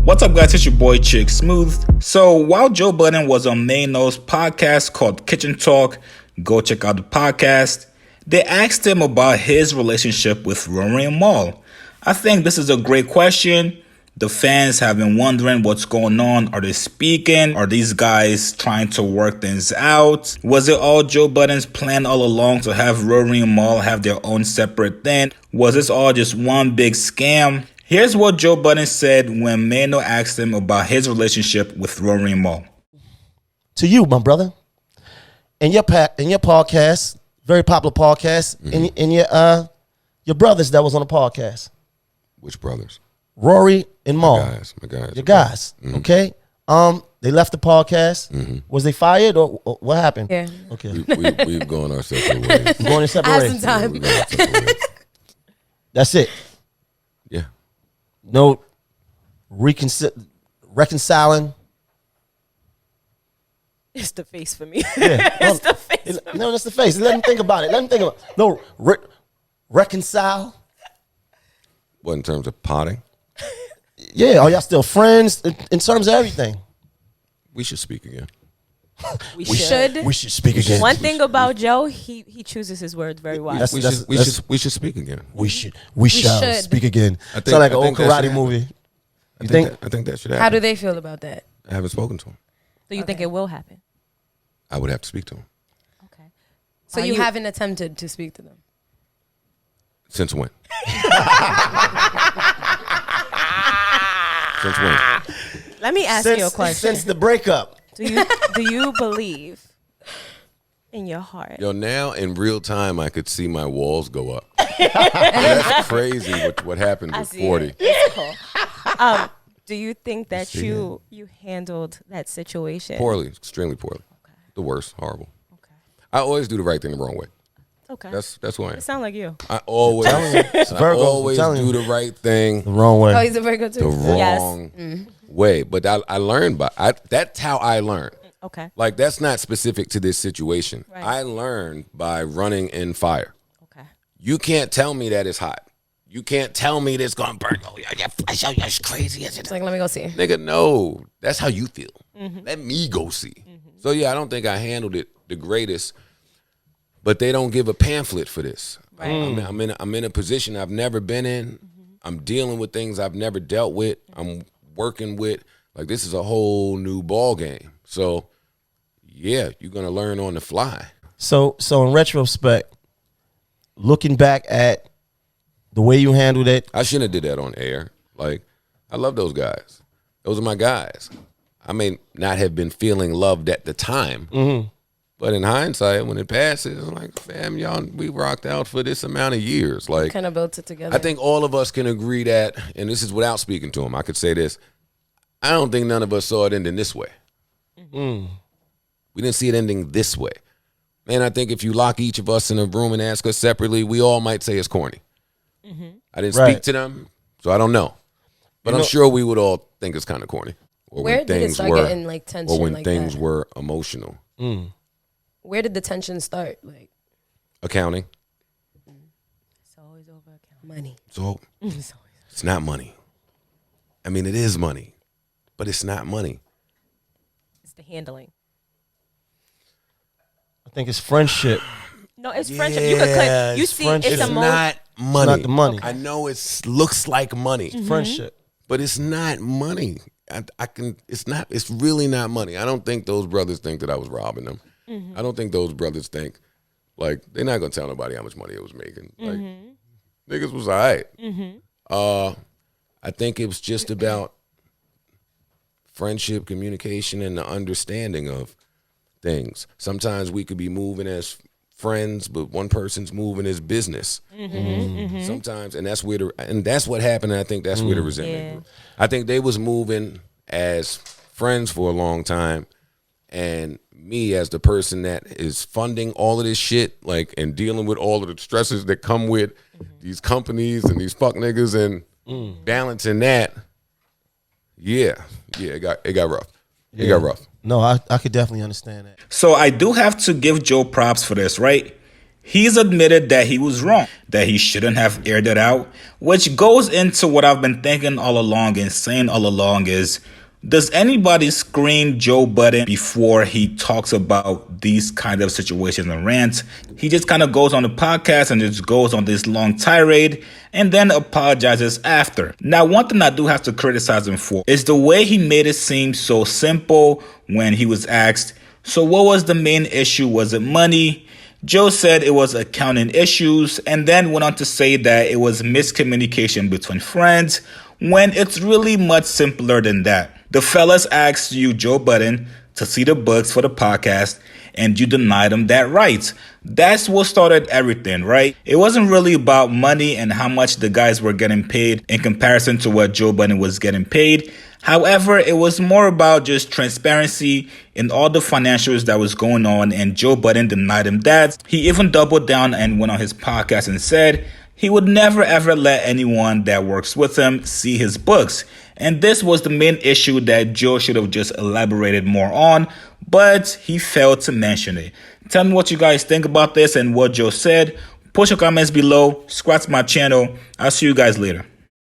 What's up, guys? It's your boy Chick Smooth. So while Joe Budden was on Mayno's podcast called Kitchen Talk, go check out the podcast, they asked him about his relationship with Rory and Mal. I think this is a great question. The fans have been wondering what's going on. Are they speaking? Are these guys trying to work things out? Was it all Joe Budden's plan all along to have Rory and Mal have their own separate thing? Was this all just one big scam? Here's what Joe Budden said when Mayno asked him about his relationship with Rory and Mal. To you, my brother, in your podcast, very popular podcast, in your brothers that was on the podcast. Which brothers? Rory and Mal. My guys. Your guys, okay? They left the podcast. Was they fired or what happened? Yeah. Okay. We've gone our separate ways. Going in separate I ways. have some time. We've gone our separate ways. That's it. Yeah. No reconciling. It's the face for me. Yeah. It's the face. No, that's the face. Let him think about it. No, reconcile. What, in terms of potting? Yeah, are y'all still friends in terms of everything? We should speak again. We should. We should speak again. One thing about Joe, he chooses his words very wisely. We should speak again. We shall should. speak again. I think- Sound like I an old think that karate should movie. I think that should happen. How do they feel about that? I haven't spoken to him. Do you think it will happen? I would have to speak to him. Okay. So you haven't attempted to speak to them? Since when? Since when? Let me ask you a question. Since the breakup. Do you believe in your heart? Yo, now in real time, I could see my walls go up. That's crazy what happened I with see 40. it. It's cool. Do you think that see you handled that situation Poorly, extremely poorly. Okay. The worst, horrible. Okay. I always do the right thing the wrong way. Okay. That's who I am. It sounds like you. I always do the right thing The wrong way. Oh, he's a very good too. the wrong way. But I learned that's how I learned. Okay. Like, that's not specific to this situation. Right. I learned by running in fire. Okay. You can't tell me that it's hot. You can't tell me that it's going to burn. Oh, yeah, it's crazy. It's like, let me go see. Nigga, no. That's how you feel. Let me go see. So, yeah, I don't think I handled it the greatest. But they don't give a pamphlet for this. Right. I'm in a position I've never been in. I'm dealing with things I've never dealt with. I'm working with, like, this is a whole new ball game. So, yeah, you're going to learn on the fly. So in retrospect, looking back at the way you handled it, I shouldn't have did that on air. Like, I love those guys. Those are my guys. I may not have been feeling loved at the time, but in hindsight, when it passes, I'm like, fam, y'all, we rocked out for this amount of years. Like, Kind of built it together. I think all of us can agree that, and this is without speaking to him, I could say this, I don't think none of us saw it ending this way. We didn't see it ending this way. Man, I think if you lock each of us in a room and ask us separately, we all might say it's corny. I didn't speak to them, so I don't know. But I'm sure we would all think it's kind of corny. Or Where when did it things start were, getting like tension? or when like things that? were emotional. Where did the tension start? Like, Accounting. it's always over account. Money. So It's always- it's not money. I mean, it is money, but it's not money. It's the handling. I think it's friendship. No, it's friendship. You could click. You it's see, friendship. it's It's a not money. Not the money. I know it looks like money, Friendship. but it's not money. It's really not money. I don't think those brothers think that I was robbing them. I don't think those brothers think, like, they're not going to tell nobody how much money it was making. Like, niggas was all right. I think it was just about friendship, communication, and the understanding of things. Sometimes we could be moving as friends, but one person's moving as business. Sometimes, and that's what happened. And I think that's where the resentment grew. I think they was moving as friends for a long time, and me as the person that is funding all of this shit, like, and dealing with all of the stresses that come with these companies and these fuck niggas and balancing that. Yeah, it got rough. It got rough. No, I could definitely understand that. So I do have to give Joe props for this, right? He's admitted that he was wrong, that he shouldn't have aired it out, which goes into what I've been thinking all along and saying all along is, does anybody screen Joe Budden before he talks about these kind of situations and rants? He just kind of goes on the podcast and just goes on this long tirade and then apologizes after. Now, one thing I do have to criticize him for is the way he made it seem so simple when he was asked, so what was the main issue? Was it money? Joe said it was accounting issues and then went on to say that it was miscommunication between friends when it's really much simpler than that. The fellas asked you, Joe Budden, to see the books for the podcast and you denied them that right. That's what started everything, right? It wasn't really about money and how much the guys were getting paid in comparison to what Joe Budden was getting paid. However, it was more about just transparency in all the financials that was going on, and Joe Budden denied him that. He even doubled down and went on his podcast and said he would never ever let anyone that works with him see his books. And this was the main issue that Joe should have just elaborated more on, but he failed to mention it. Tell me what you guys think about this and what Joe said. Post your comments below. Subscribe to my channel. I'll see you guys later.